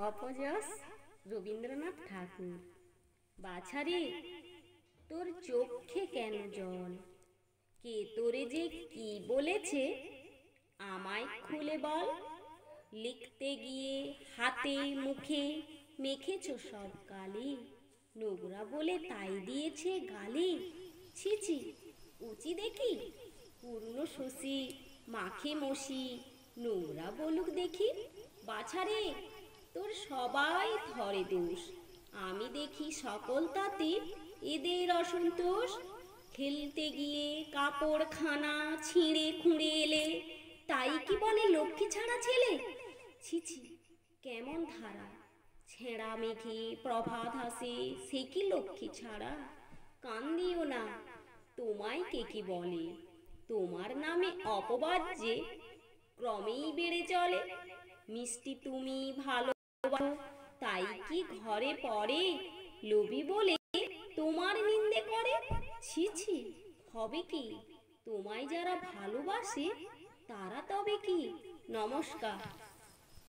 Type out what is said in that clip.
অপযশ রবীন্দ্রনাথ ঠাকুর। বাছারে তোর চোখে কেন জল? কে তোরে যে কি বলেছে আমায় খুলে বল। লিখতে গিয়ে হাতে মুখে মেখেছ সব কালি, নোংরা বলে তাই দিয়েছে গালি। ছি ছি, উচি দেখি পূর্ণ শশী মাখে মসি, নোংরা বলুক দেখি। বাছারে তোর সবাই ধরে দোষ, আমি দেখি সকল তাতে এদের অসন্তোষ। খেলতে গিয়ে কাপড়খানা ছিঁড়ে খুঁড়ে এলে, তাই কি বলে লক্ষ্মী ছাড়া ছেলে। ছি ছি, কেমন ধারা, ছেঁড়া মেঘে প্রভাত হাসে, সে কি লক্ষ্মী ছাড়া। কান্দিও না, তোমায় কে কি বলে, তোমার নামে অপবাদ যে ক্রমেই বেড়ে চলে। মিষ্টি তুমি ভালোবাসো তাই কি ঘরে পড়ে, লোভী বলে তোমার নিন্দে করে। ছি ছি, হবে কি, তোমায় যারা ভালোবাসে তারা তবে কি। নমস্কার।